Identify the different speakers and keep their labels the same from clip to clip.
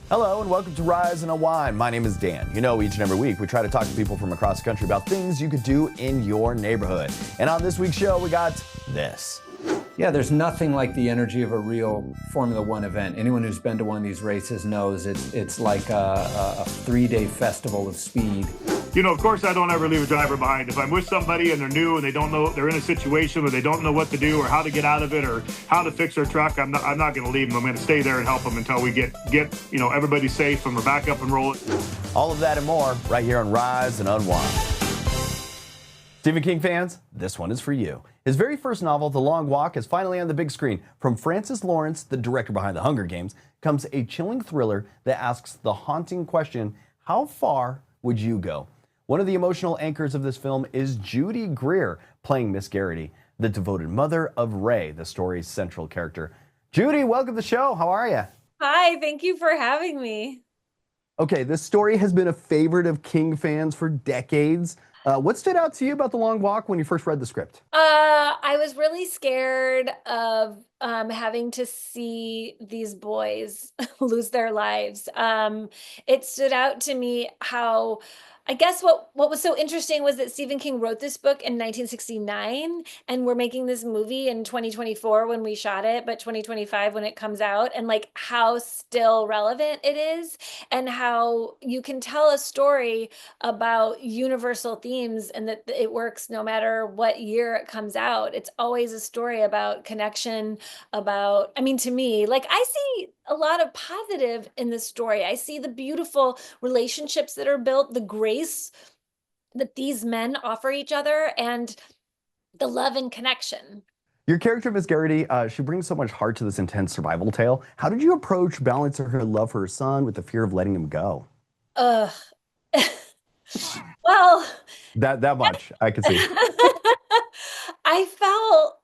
Speaker 1: Hello and welcome to Rise Unwind. My name is Dan. You know, each and every week we try to talk to people from across the country about things you could do in your neighborhood. And on this week's show, we got this.
Speaker 2: Yeah, there's nothing like the energy of a real Formula One event. Anyone who's been to one of these races knows it's like a 3-day festival of speed.
Speaker 3: You know, of course, I don't ever leave a driver behind. If I'm with somebody and they're new and they don't know, they're in a situation where they don't know what to do or how to get out of it or how to fix their truck, I'm not going to leave them. I'm going to stay there and help them until we get everybody safe and we're back up and rolling.
Speaker 1: All of that and more right here on Rise and Unwind. Stephen King fans, this one is for you. His very first novel, The Long Walk, is finally on the big screen. From Francis Lawrence, the director behind The Hunger Games, comes a chilling thriller that asks the haunting question, how far would you go? One of the emotional anchors of this film is Judy Greer, playing Miss Garrity, the devoted mother of Ray, the story's central character. Judy, welcome to the show. How are you?
Speaker 4: Hi, thank you for having me.
Speaker 1: Okay, this story has been a favorite of King fans for decades. What stood out to you about The Long Walk when you first read the script?
Speaker 4: I was really scared of having to see these boys lose their lives. It stood out to me how, I guess what was so interesting was that Stephen King wrote this book in 1969, and we're making this movie in 2024 when we shot it, but 2025 when it comes out, and like how still relevant it is, and how you can tell a story about universal themes and that it works no matter what year it comes out. It's always a story about connection, about, I mean, to me, like I see a lot of positive in this story. I see the beautiful relationships that are built, the grace that these men offer each other, and the love and connection.
Speaker 1: Your character, Miss Garrity, she brings so much heart to this intense survival tale. How did you approach balancing her love for her son with the fear of letting him go?
Speaker 4: Well,
Speaker 1: That much, I can see.
Speaker 4: I felt,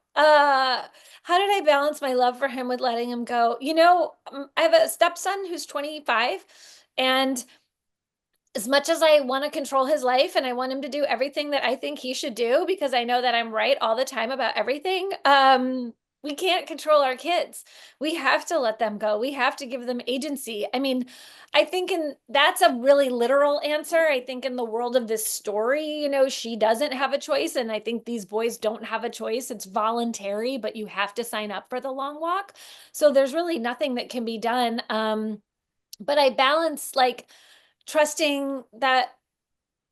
Speaker 4: how did I balance my love for him with letting him go? You know, I have a stepson who's 25, and as much as I want to control his life and I want him to do everything that I think he should do because I know that I'm right all the time about everything, we can't control our kids. We have to let them go. We have to give them agency. I mean, I think that's a really literal answer. I think in the world of this story, you know, she doesn't have a choice. And I think these boys don't have a choice. It's voluntary, but you have to sign up for the long walk. So there's really nothing that can be done. But I balance like trusting that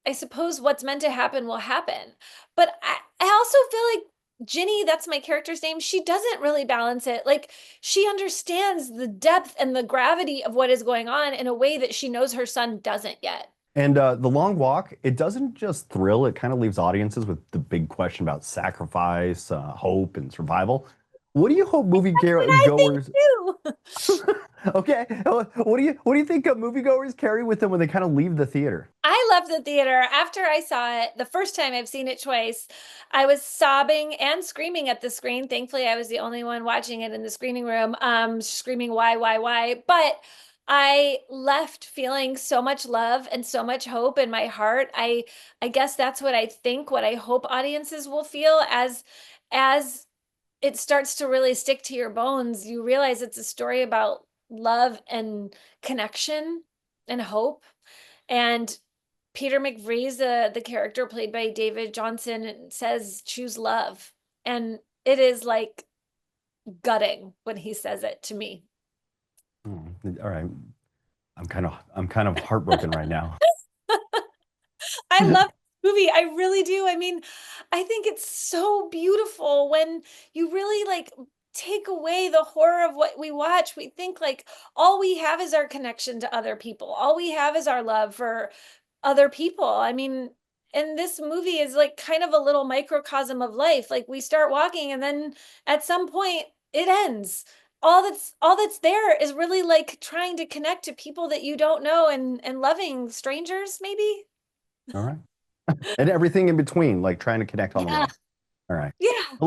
Speaker 4: I suppose what's meant to happen will happen. But I also feel like Ginny, that's my character's name, she doesn't really balance it. Like she understands the depth and the gravity of what is going on in a way that she knows her son doesn't yet.
Speaker 1: And The Long Walk, it doesn't just thrill, it kind of leaves audiences with the big question about sacrifice, hope, and survival. What do you hope moviegoers Okay, what do you think moviegoers carry with them when they kind of leave the theater?
Speaker 4: I love the theater. After I saw it, the first time, I've seen it twice, I was sobbing and screaming at the screen. Thankfully, I was the only one watching it in the screening room, screaming, why? But I left feeling so much love and so much hope in my heart. I guess that's what I think, what I hope audiences will feel as it starts to really stick to your bones. You realize it's a story about love and connection and hope. And Peter McVries, the character played by David Johnson, says, choose love. And it is like gutting when he says it to me.
Speaker 1: All right. I'm kind of heartbroken right now.
Speaker 4: I love this movie. I really do. I mean, I think it's so beautiful when you really like take away the horror of what we watch. We think like all we have is our connection to other people. All we have is our love for other people. I mean, and this movie is like kind of a little microcosm of life. Like we start walking and then at some point it ends. All that's there is really like trying to connect to people that you don't know and loving strangers maybe.
Speaker 1: All right. And everything in between, like trying to connect on the way. All right.
Speaker 4: Yeah.
Speaker 1: The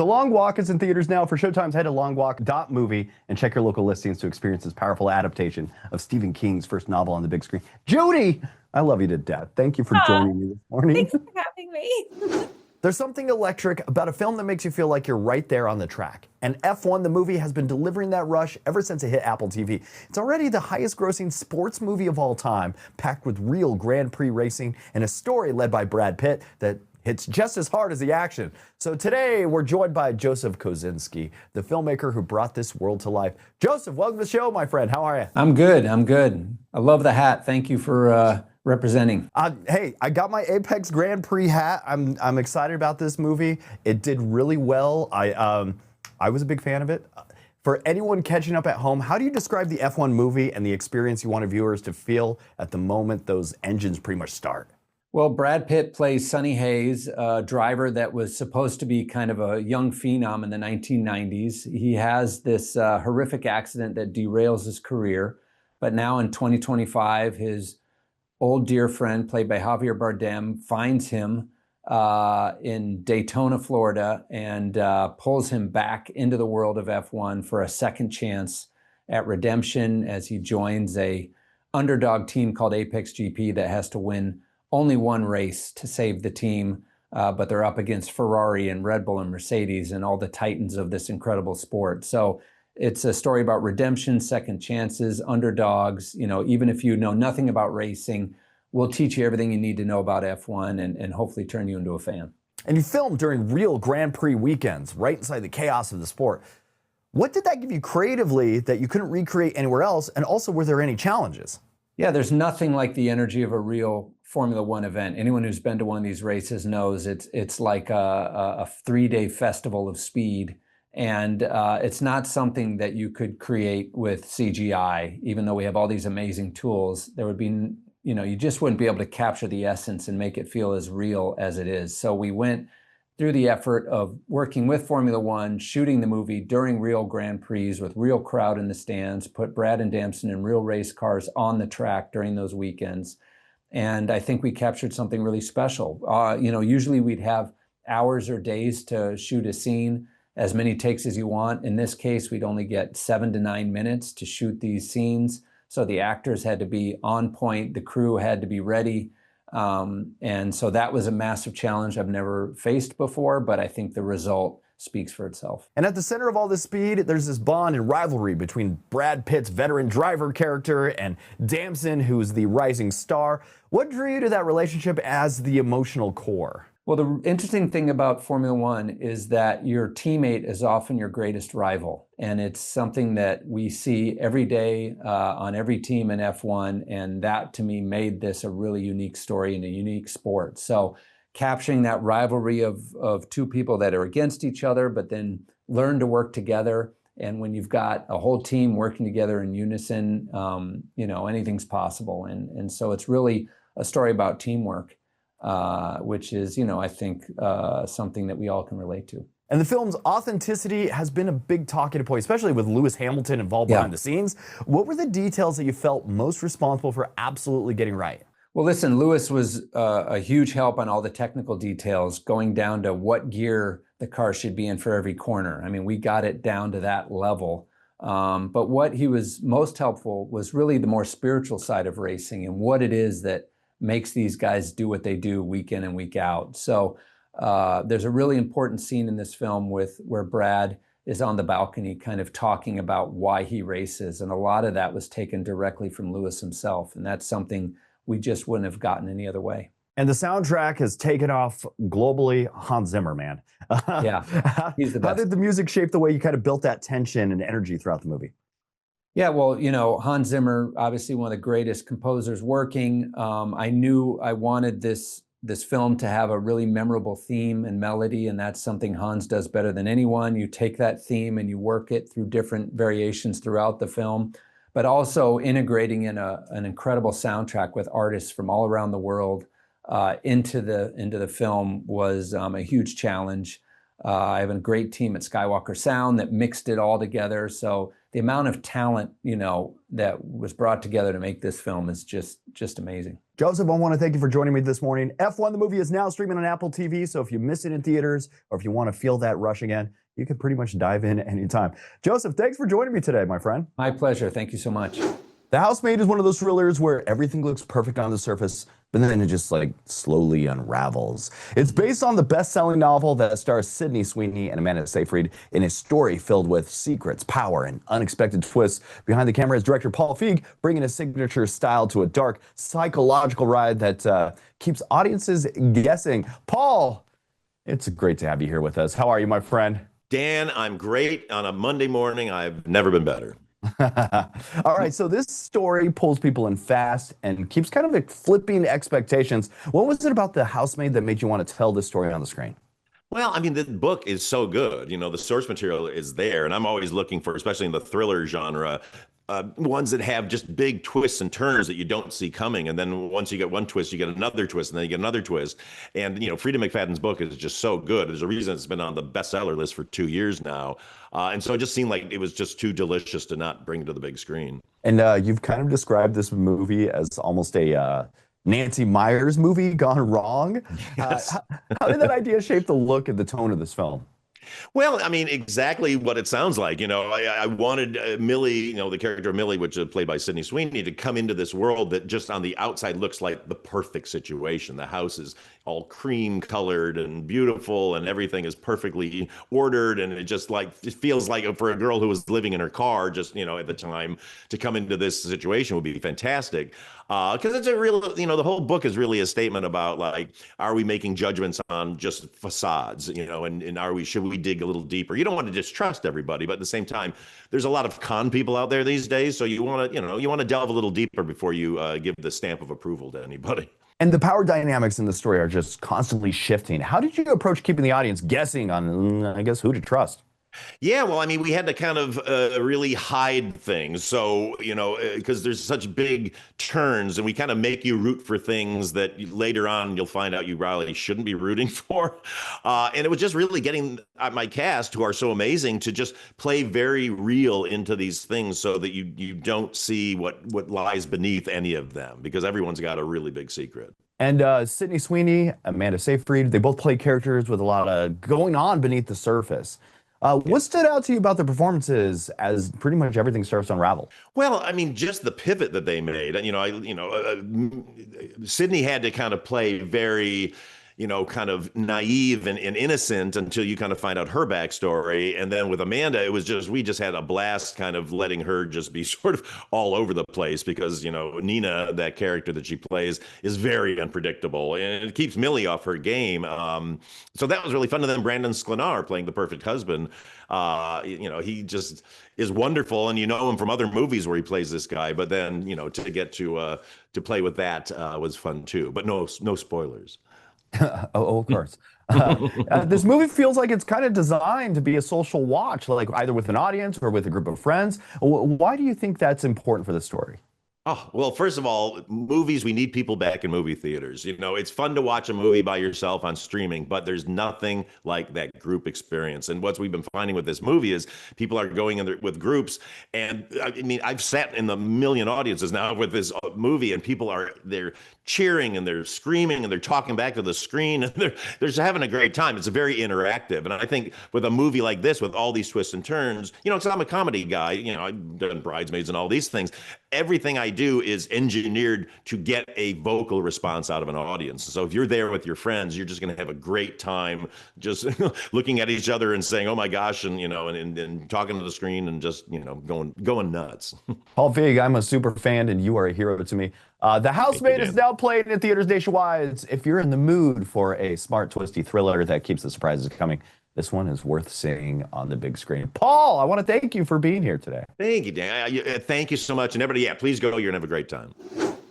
Speaker 1: Long Walk is in theaters now. For showtimes, head to longwalk.movie and check your local listings to experience this powerful adaptation of Stephen King's first novel on the big screen. Judy, I love you to death. Thank you for joining me this morning.
Speaker 4: Thanks for having me.
Speaker 1: There's something electric about a film that makes you feel like you're right there on the track. And F1, the movie, has been delivering that rush ever since it hit Apple TV. It's already the highest grossing sports movie of all time, packed with real Grand Prix racing and a story led by Brad Pitt that hits just as hard as the action. So today, we're joined by Joseph Kosinski, the filmmaker who brought this world to life. Joseph, welcome to the show, my friend. How are you?
Speaker 2: I'm good. I love the hat. Thank you for representing.
Speaker 1: Hey, I got my Apex Grand Prix hat. I'm excited about this movie. It did really well. I was a big fan of it. For anyone catching up at home, how do you describe the F1 movie and the experience you wanted viewers to feel at the moment those engines pretty much start?
Speaker 2: Well, Brad Pitt plays Sonny Hayes, a driver that was supposed to be kind of a young phenom in the 1990s. He has this horrific accident that derails his career. But now in 2025, his old dear friend, played by Javier Bardem, finds him in Daytona, Florida, and pulls him back into the world of F1 for a second chance at redemption as he joins a underdog team called Apex GP that has to win only one race to save the team, but they're up against Ferrari and Red Bull and Mercedes and all the titans of this incredible sport. So it's a story about redemption, second chances, underdogs. You know, even if you know nothing about racing, we'll teach you everything you need to know about F1 and hopefully turn you into a fan.
Speaker 1: And you filmed during real Grand Prix weekends, right inside the chaos of the sport. What did that give you creatively that you couldn't recreate anywhere else? And also, were there any challenges?
Speaker 2: Yeah, there's nothing like the energy of a real Formula One event. Anyone who's been to one of these races knows it's like a 3-day festival of speed. And it's not something that you could create with CGI, even though we have all these amazing tools. There would be, you just wouldn't be able to capture the essence and make it feel as real as it is. So we went through the effort of working with Formula One, shooting the movie during real Grand Prix with real crowd in the stands, put Brad and Damson in real race cars on the track during those weekends. And I think we captured something really special. Usually we'd have hours or days to shoot a scene, as many takes as you want. In this case, we'd only get 7 to 9 minutes to shoot these scenes. So the actors had to be on point, the crew had to be ready. And so that was a massive challenge I've never faced before, but I think the result speaks for itself.
Speaker 1: And at the center of all this speed, there's this bond and rivalry between Brad Pitt's veteran driver character and Damson, who's the rising star. What drew you to that relationship as the emotional core?
Speaker 2: Well, the interesting thing about Formula One is that your teammate is often your greatest rival. And it's something that we see every day on every team in F1. And that, to me, made this a really unique story and a unique sport. So capturing that rivalry of two people that are against each other, but then learn to work together. And when you've got a whole team working together in unison, anything's possible. And so it's really a story about teamwork. Which is, I think something that we all can relate to.
Speaker 1: And the film's authenticity has been a big talking point, especially with Lewis Hamilton involved behind the scenes. What were the details that you felt most responsible for absolutely getting right?
Speaker 2: Well, listen, Lewis was a huge help on all the technical details, going down to what gear the car should be in for every corner. I mean, we got it down to that level. But what he was most helpful was really the more spiritual side of racing and what it is that makes these guys do what they do week in and week out. So there's a really important scene in this film where Brad is on the balcony kind of talking about why he races. And a lot of that was taken directly from Lewis himself. And that's something we just wouldn't have gotten any other way.
Speaker 1: And the soundtrack has taken off globally. Hans Zimmer, man.
Speaker 2: Yeah, he's the best.
Speaker 1: How did the music shape the way you kind of built that tension and energy throughout the movie?
Speaker 2: Yeah, well, Hans Zimmer, obviously one of the greatest composers working. I knew I wanted this film to have a really memorable theme and melody, and that's something Hans does better than anyone. You take that theme and you work it through different variations throughout the film, but also integrating in an incredible soundtrack with artists from all around the world into the film was a huge challenge. I have a great team at Skywalker Sound that mixed it all together. So the amount of talent, that was brought together to make this film is just amazing.
Speaker 1: Joseph, I want to thank you for joining me this morning. F1, the movie, is now streaming on Apple TV. So if you miss it in theaters or if you want to feel that rush again, you can pretty much dive in anytime. Joseph, thanks for joining me today, my friend.
Speaker 2: My pleasure. Thank you so much.
Speaker 1: The Housemaid is one of those thrillers where everything looks perfect on the surface, but then it just like slowly unravels. It's based on the best-selling novel that stars Sydney Sweeney and Amanda Seyfried in a story filled with secrets, power, and unexpected twists. Behind the camera is director Paul Feig, bringing his signature style to a dark, psychological ride that keeps audiences guessing. Paul, it's great to have you here with us. How are you, my friend?
Speaker 5: Dan, I'm great. On a Monday morning, I've never been better.
Speaker 1: All right, so this story pulls people in fast and keeps kind of like flipping expectations. What was it about the housemaid that made you want to tell this story on the screen?
Speaker 5: Well, I mean, the book is so good. You know, the source material is there, and I'm always looking for, especially in the thriller genre, ones that have just big twists and turns that you don't see coming. And then once you get one twist, you get another twist, and then you get another twist. And, you know, Frida McFadden's book is just so good. There's a reason it's been on the bestseller list for 2 years now. And so it just seemed like it was just too delicious to not bring to the big screen.
Speaker 1: And you've kind of described this movie as almost a Nancy Meyers movie gone wrong.
Speaker 5: Yes.
Speaker 1: How did that idea shape the look and the tone of this film?
Speaker 5: Well, I mean, exactly what it sounds like. You know, I wanted Millie, you know, the character of Millie, which is played by Sydney Sweeney, to come into this world that just on the outside looks like the perfect situation. The house is all cream colored and beautiful, and everything is perfectly ordered. And it just like, it feels like for a girl who was living in her car just, you know, at the time, to come into this situation would be fantastic. Because it's a real, you know, the whole book is really a statement about like, are we making judgments on just facades, you know, and should we dig a little deeper? You don't want to distrust everybody, but at the same time, there's a lot of con people out there these days. So you want to, you know, you want to delve a little deeper before you give the stamp of approval to anybody.
Speaker 1: And the power dynamics in the story are just constantly shifting. How did you approach keeping the audience guessing on, I guess, who to trust?
Speaker 5: Yeah, well, I mean, we had to kind of really hide things. So, you know, because there's such big turns and we kind of make you root for things that later on you'll find out you really shouldn't be rooting for. And it was just really getting my cast, who are so amazing, to just play very real into these things so that you don't see what lies beneath any of them, because everyone's got a really big secret.
Speaker 1: And Sydney Sweeney, Amanda Seyfried, they both play characters with a lot of going on beneath the surface. What stood out to you about the performances as pretty much everything starts to unravel?
Speaker 5: Well, I mean, just the pivot that they made. You know, Sydney had to kind of play very, you know, kind of naive and innocent until you kind of find out her backstory. And then with Amanda, it was just, we just had a blast kind of letting her just be sort of all over the place because, you know, Nina, that character that she plays, is very unpredictable and it keeps Millie off her game. So that was really fun. And then Brandon Sklenar playing the perfect husband. You know, he just is wonderful. And you know him from other movies where he plays this guy. But then, you know, to get to play with that was fun too. But no spoilers.
Speaker 1: Oh, of course. This movie feels like it's kind of designed to be a social watch, like either with an audience or with a group of friends. Why do you think that's important for the story?
Speaker 5: Oh, well, first of all, movies, we need people back in movie theaters. You know, it's fun to watch a movie by yourself on streaming, but there's nothing like that group experience. And what we've been finding with this movie is people are going in there with groups. And I mean, I've sat in the million audiences now with this movie, and people they're cheering and they're screaming and they're talking back to the screen and they're just having a great time. It's very interactive. And I think with a movie like this, with all these twists and turns, you know, because I'm a comedy guy, you know, I've done Bridesmaids and all these things. Everything I do is engineered to get a vocal response out of an audience. So if you're there with your friends, you're just going to have a great time just looking at each other and saying, oh my gosh, and, you know, and talking to the screen and just, you know, going nuts.
Speaker 1: Paul Feig, I'm a super fan and you are a hero to me. The Housemaid is now playing in theaters nationwide. If you're in the mood for a smart, twisty thriller that keeps the surprises coming, this one is worth seeing on the big screen. Paul, I want to thank you for being here today.
Speaker 5: Thank you, Dan. Thank you so much. And everybody, please go. You're going to have a great time.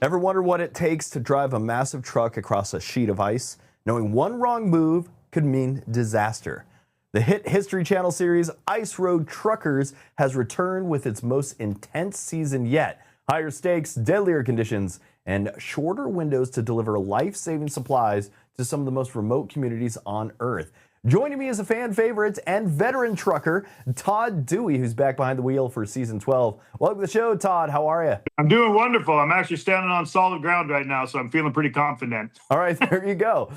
Speaker 1: Ever wonder what it takes to drive a massive truck across a sheet of ice? Knowing one wrong move could mean disaster. The hit History Channel series Ice Road Truckers has returned with its most intense season yet. Higher stakes, deadlier conditions, and shorter windows to deliver life-saving supplies to some of the most remote communities on Earth. Joining me is a fan favorite and veteran trucker, Todd Dewey, who's back behind the wheel for season 12. Welcome to the show, Todd. How are you?
Speaker 3: I'm doing wonderful. I'm actually standing on solid ground right now, so I'm feeling pretty confident.
Speaker 1: All right, there you go.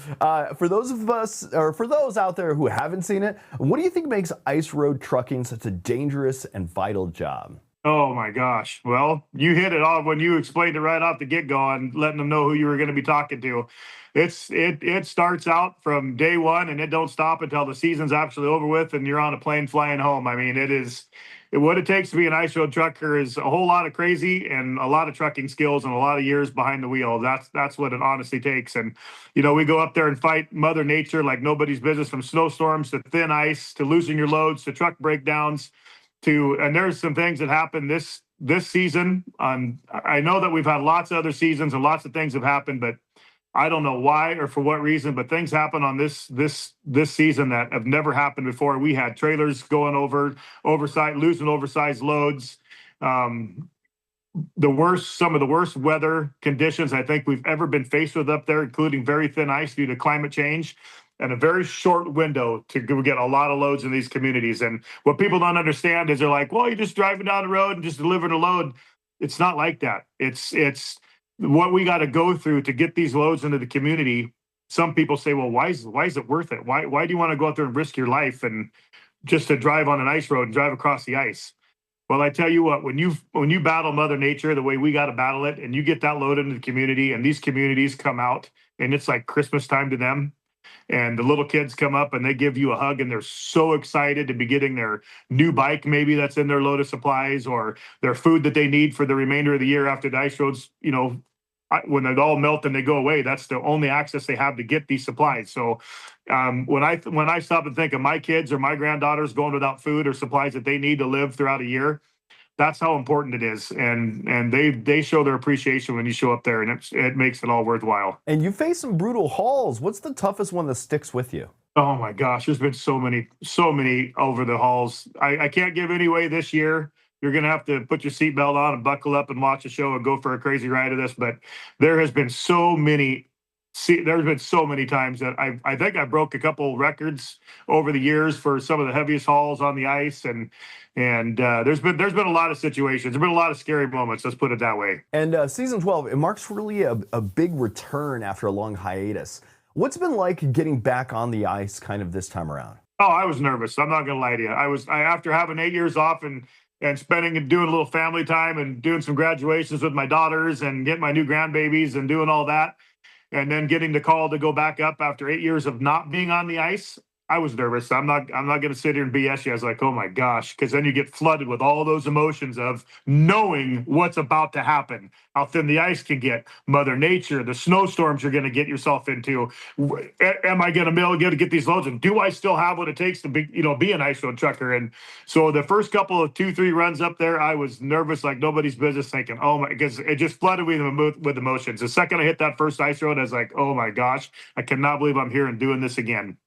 Speaker 1: For those of us, or for those out there who haven't seen it, what do you think makes ice road trucking such a dangerous and vital job?
Speaker 3: Oh my gosh. Well, you hit it off when you explained it right off the get-go and letting them know who you were going to be talking to. It starts out from day one and it don't stop until the season's actually over with and you're on a plane flying home. I mean, what it takes to be an ice road trucker is a whole lot of crazy and a lot of trucking skills and a lot of years behind the wheel. That's what it honestly takes. And we go up there and fight Mother Nature like nobody's business, from snowstorms to thin ice to losing your loads to truck breakdowns and there's some things that happened this season. I know that we've had lots of other seasons and lots of things have happened, but I don't know why or for what reason, but things happen on this season that have never happened before. We had trailers going losing oversized loads. Some of the worst weather conditions I think we've ever been faced with up there, including very thin ice due to climate change, and a very short window to go get a lot of loads in these communities. And what people don't understand is they're like, well, you're just driving down the road and just delivering a load. It's not like that. It's what we got to go through to get these loads into the community. Some people say, well, why is it worth it? Why do you want to go out there and risk your life and just to drive on an ice road and drive across the ice? Well, I tell you what, when you battle Mother Nature the way we got to battle it, and you get that load into the community, and these communities come out, and it's like Christmas time to them, and the little kids come up and they give you a hug, and they're so excited to be getting their new bike, maybe that's in their load of supplies, or their food that they need for the remainder of the year after the ice roads, when they all melt and they go away, that's the only access they have to get these supplies. So when I stop and think of my kids or my granddaughters going without food or supplies that they need to live throughout a year, that's how important it is. And they show their appreciation when you show up there, and it makes it all worthwhile.
Speaker 1: And you face some brutal hauls. What's the toughest one that sticks with you?
Speaker 3: Oh my gosh, there's been so many over the hauls. I can't give any away this year. You're going to have to put your seatbelt on and buckle up and watch a show and go for a crazy ride of this. But there's been so many times that I think I broke a couple records over the years for some of the heaviest hauls on the ice. And there's been a lot of situations. There's been a lot of scary moments. Let's put it that way.
Speaker 1: And season 12, it marks really a big return after a long hiatus. What's it been like getting back on the ice kind of this time around?
Speaker 3: Oh, I was nervous. I'm not going to lie to you. After having 8 years off and spending and doing a little family time and doing some graduations with my daughters and getting my new grandbabies and doing all that, and then getting the call to go back up after 8 years of not being on the ice, I was nervous. I'm not going to sit here and BS you. I was like, oh my gosh, because then you get flooded with all those emotions of knowing what's about to happen, how thin the ice can get, Mother Nature, the snowstorms you're going to get yourself into. Am I going to be able to get these loads? And do I still have what it takes to be an ice road trucker? And so the first couple of 2-3 runs up there, I was nervous like nobody's business, thinking, oh my, because it just flooded me with emotions. The second I hit that first ice road, I was like, oh my gosh, I cannot believe I'm here and doing this again.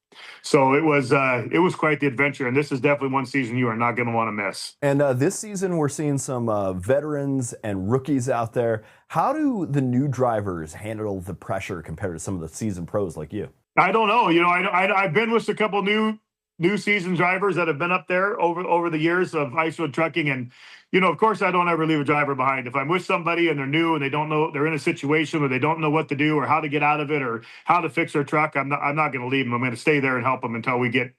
Speaker 3: So it was quite the adventure, and this is definitely one season you are not going to want to miss.
Speaker 1: And this season, we're seeing some veterans and rookies out there. How do the new drivers handle the pressure compared to some of the seasoned pros like you?
Speaker 3: I don't know. I've been with a couple new season drivers that have been up there over the years of ice road trucking, and of course, I don't ever leave a driver behind. If I'm with somebody and they're new and they don't know, they're in a situation where they don't know what to do or how to get out of it or how to fix their truck, I'm not going to leave them. I'm going to stay there and help them until we get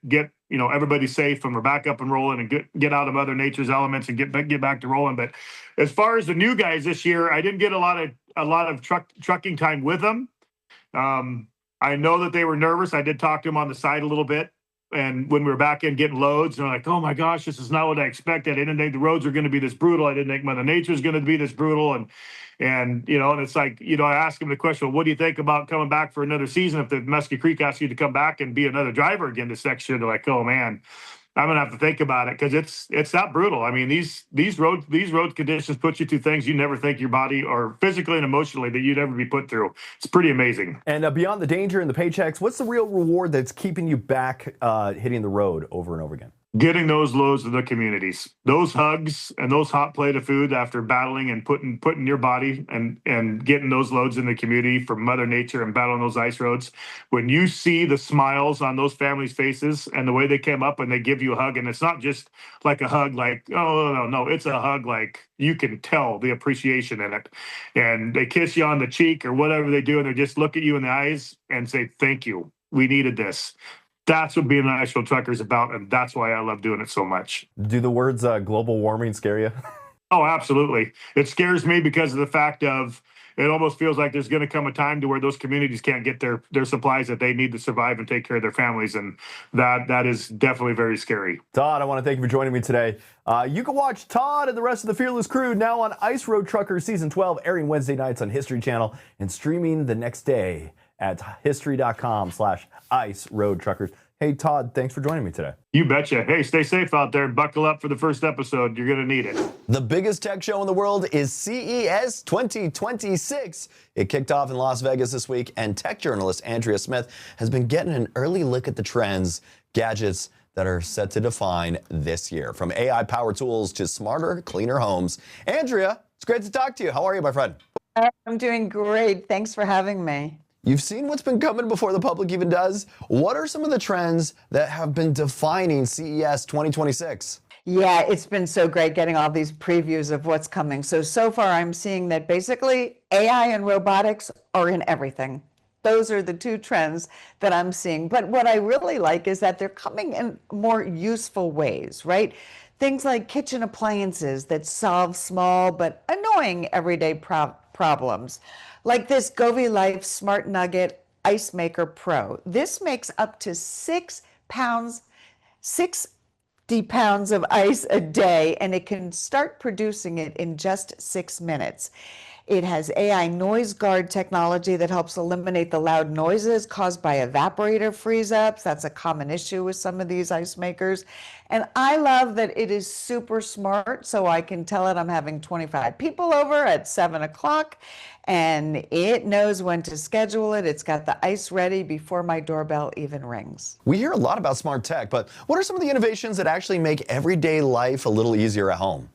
Speaker 3: everybody safe and we're back up and rolling and get out of Mother Nature's elements and get back to rolling. But as far as the new guys this year, I didn't get a lot of trucking time with them. I know that they were nervous. I did talk to them on the side a little bit. And when we were back in getting loads, they're like, oh my gosh, this is not what I expected. I didn't think the roads are going to be this brutal. I didn't think Mother Nature is going to be this brutal. And it's like, I asked them the question, well, what do you think about coming back for another season? If the Muskie Creek asks you to come back and be another driver again this next year, they're like, oh man, I'm going to have to think about it, because it's that brutal. I mean, these road conditions put you through things you never think your body or physically and emotionally that you'd ever be put through. It's pretty amazing.
Speaker 1: And beyond the danger and the paychecks, what's the real reward that's keeping you back hitting the road over and over again?
Speaker 3: Getting those loads to the communities, those hugs and those hot plate of food after battling and putting your body and getting those loads in the community from Mother Nature and battling those ice roads. When you see the smiles on those families' faces and the way they came up and they give you a hug, and it's not just like a hug like, oh, no, it's a hug like you can tell the appreciation in it. And they kiss you on the cheek or whatever they do, and they just look at you in the eyes and say, thank you. We needed this. That's what being an ice road trucker is about, and that's why I love doing it so much.
Speaker 1: Do the words global warming scare you?
Speaker 3: Oh, absolutely. It scares me because of the fact of it almost feels like there's going to come a time to where those communities can't get their supplies that they need to survive and take care of their families, and that is definitely very scary.
Speaker 1: Todd, I want to thank you for joining me today. You can watch Todd and the rest of the Fearless crew now on Ice Road Truckers Season 12, airing Wednesday nights on History Channel and streaming the next day at history.com/Ice Road Truckers. Hey, Todd, thanks for joining me today.
Speaker 3: You betcha. Hey, stay safe out there and buckle up for the first episode. You're going to need it.
Speaker 1: The biggest tech show in the world is CES 2026. It kicked off in Las Vegas this week, and tech journalist Andrea Smith has been getting an early look at the trends, gadgets that are set to define this year. From AI-powered tools to smarter, cleaner homes. Andrea, it's great to talk to you. How are you, my friend?
Speaker 6: I'm doing great. Thanks for having me.
Speaker 1: You've seen what's been coming before the public even does. What are some of the trends that have been defining CES 2026?
Speaker 6: Yeah, it's been so great getting all these previews of what's coming. So far I'm seeing that basically AI and robotics are in everything. Those are the two trends that I'm seeing. But what I really like is that they're coming in more useful ways, right? Things like kitchen appliances that solve small but annoying everyday problems. Like this Govee Life Smart Nugget Ice Maker Pro. This makes up to 60 pounds of ice a day, and it can start producing it in just 6 minutes. It has AI noise guard technology that helps eliminate the loud noises caused by evaporator freeze-ups. That's a common issue with some of these ice makers. And I love that it is super smart, so I can tell it I'm having 25 people over at 7 o'clock, and it knows when to schedule it. It's got the ice ready before my doorbell even rings.
Speaker 1: We hear a lot about smart tech, but what are some of the innovations that actually make everyday life a little easier at home?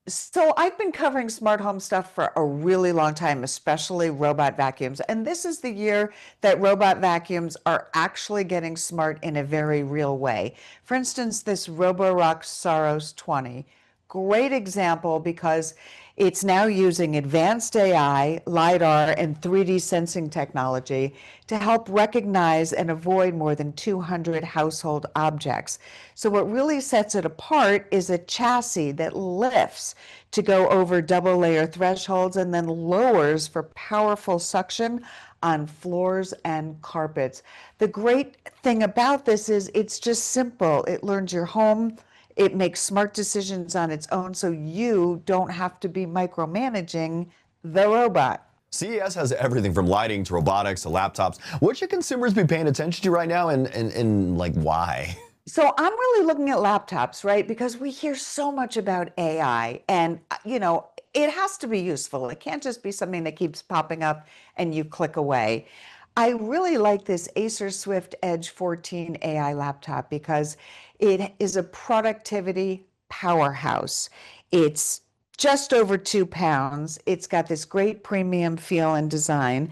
Speaker 6: So I've been covering smart home stuff for a really long time, especially robot vacuums. And this is the year that robot vacuums are actually getting smart in a very real way. For instance, this Roborock Saros 20, great example because it's now using advanced AI, LiDAR, and 3D sensing technology to help recognize and avoid more than 200 household objects. So what really sets it apart is a chassis that lifts to go over double layer thresholds and then lowers for powerful suction on floors and carpets. The great thing about this is it's just simple. It learns your home. It makes smart decisions on its own, so you don't have to be micromanaging the robot.
Speaker 1: CES has everything from lighting to robotics to laptops. What should consumers be paying attention to right now, and like why?
Speaker 6: So I'm really looking at laptops, right? Because we hear so much about AI, and it has to be useful. It can't just be something that keeps popping up and you click away. I really like this Acer Swift Edge 14 AI laptop because it is a productivity powerhouse. It's just over 2 pounds. It's got this great premium feel and design,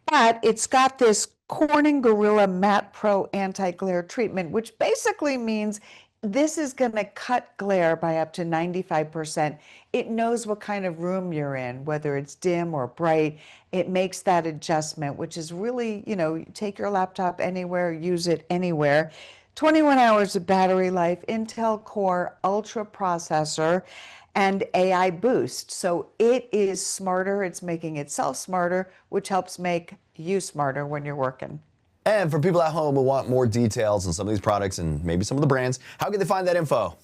Speaker 6: but it's got this Corning Gorilla Matte Pro anti-glare treatment, which basically means this is going to cut glare by up to 95%. It knows what kind of room you're in, whether it's dim or bright. It makes that adjustment, which is really, take your laptop anywhere, use it anywhere. 21 hours of battery life, Intel Core Ultra processor, and AI boost. So it is smarter. It's making itself smarter, which helps make you smarter when you're working.
Speaker 1: And for people at home who want more details on some of these products and maybe some of the brands, how can they find that info?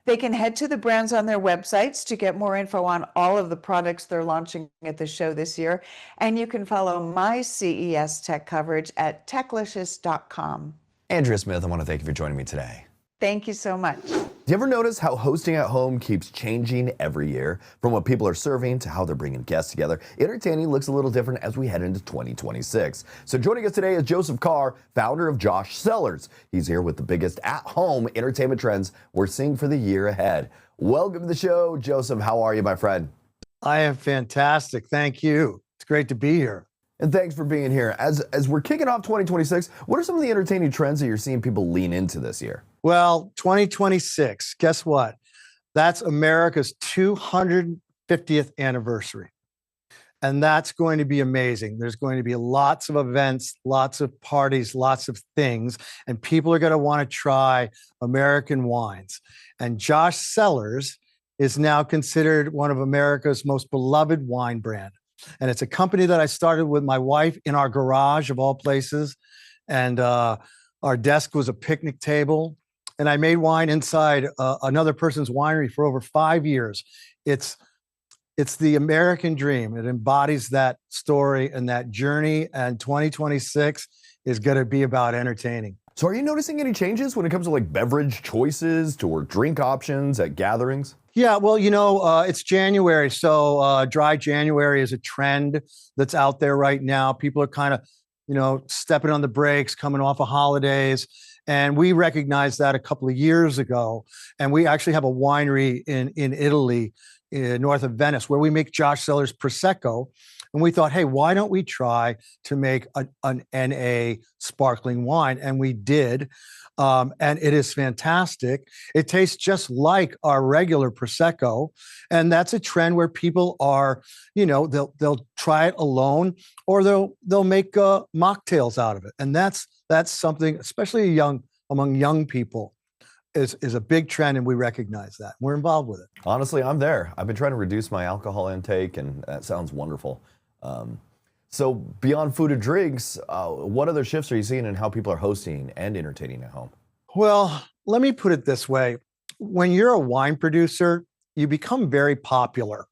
Speaker 6: They can head to the brands on their websites to get more info on all of the products they're launching at the show this year. And you can follow my CES tech coverage at techlicious.com.
Speaker 1: Andrea Smith, I want to thank you for joining me today.
Speaker 6: Thank you so much.
Speaker 1: Do you ever notice how hosting at home keeps changing every year? From what people are serving to how they're bringing guests together, entertaining looks a little different as we head into 2026. So joining us today is Joseph Carr, founder of Josh Cellars. He's here with the biggest at-home entertainment trends we're seeing for the year ahead. Welcome to the show, Joseph. How are you, my friend?
Speaker 7: I am fantastic. Thank you. It's great to be here.
Speaker 1: And thanks for being here. As we're kicking off 2026, what are some of the entertaining trends that you're seeing people lean into this year?
Speaker 7: Well, 2026, guess what? That's America's 250th anniversary. And that's going to be amazing. There's going to be lots of events, lots of parties, lots of things, and people are going to want to try American wines. And Josh Cellars is now considered one of America's most beloved wine brand. And it's a company that I started with my wife in our garage of all places. And our desk was a picnic table. And I made wine inside another person's winery for over 5 years. It's the American dream. It embodies that story and that journey. And 2026 is going to be about entertaining.
Speaker 1: So are you noticing any changes when it comes to like beverage choices or drink options at gatherings?
Speaker 7: Yeah, well, it's January. So dry January is a trend that's out there right now. People are kind of, stepping on the brakes, coming off of holidays. And we recognized that a couple of years ago. And we actually have a winery in Italy, north of Venice, where we make Josh Seller's Prosecco. And we thought, hey, why don't we try to make an NA sparkling wine? And we did. And it is fantastic. It tastes just like our regular Prosecco. And that's a trend where people are, they'll try it alone, or they'll make mocktails out of it. And that's something, especially among young people, is a big trend, and we recognize that. We're involved with it.
Speaker 1: Honestly, I'm there. I've been trying to reduce my alcohol intake, and that sounds wonderful. So beyond food and drinks, what other shifts are you seeing in how people are hosting and entertaining at home?
Speaker 7: Well, let me put it this way. When you're a wine producer, you become very popular.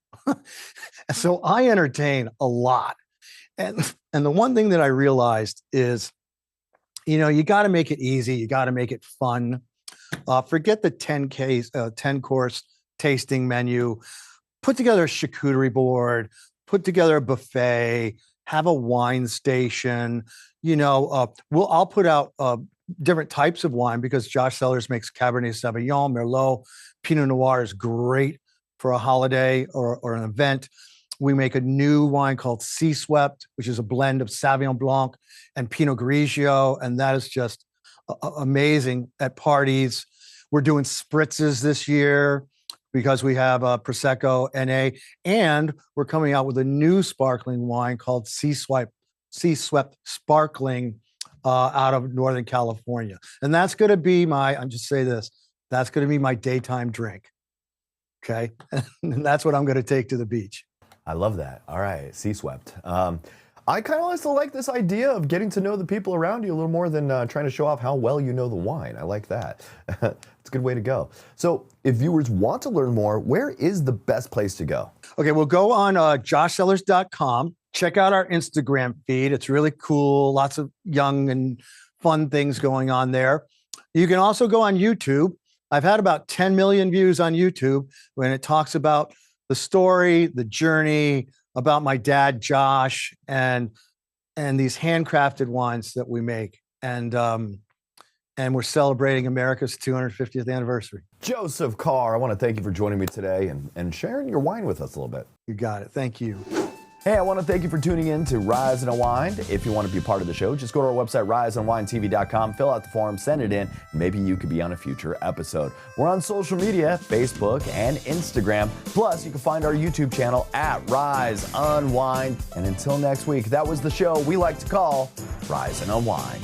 Speaker 7: So I entertain a lot. And the one thing that I realized is, you got to make it easy. You got to make it fun. Forget the 10 course tasting menu. Put together a charcuterie board. Put together a buffet. Have a wine station. I'll put out different types of wine, because Josh Sellers makes Cabernet Sauvignon, Merlot. Pinot Noir is great for a holiday or an event. We make a new wine called Sea Swept, which is a blend of Sauvignon Blanc and Pinot Grigio, and that is just amazing at parties. We're doing spritzes this year because we have Prosecco NA, and we're coming out with a new sparkling wine called Sea Swept Sparkling out of Northern California. And that's going to be that's going to be my daytime drink. Okay. And that's what I'm going to take to the beach.
Speaker 1: I love that. All right. Sea Swept. I kind of also like this idea of getting to know the people around you a little more than trying to show off how well you know the wine. I like that. It's a good way to go. So if viewers want to learn more, where is the best place to go?
Speaker 7: Okay, we'll go on joshsellers.com. Check out our Instagram feed. It's really cool. Lots of young and fun things going on there. You can also go on YouTube. I've had about 10 million views on YouTube when it talks about the story, the journey, about my dad, Josh, and these handcrafted wines that we make. And we're celebrating America's 250th anniversary.
Speaker 1: Joseph Carr, I want to thank you for joining me today and sharing your wine with us a little bit.
Speaker 7: You got it. Thank you.
Speaker 1: Hey, I want to thank you for tuning in to Rise Unwind. If you want to be a part of the show, just go to our website, riseunwindtv.com, fill out the form, send it in. Maybe you could be on a future episode. We're on social media, Facebook and Instagram. Plus, you can find our YouTube channel at Rise Unwind. And until next week, that was the show we like to call Rise and Unwind.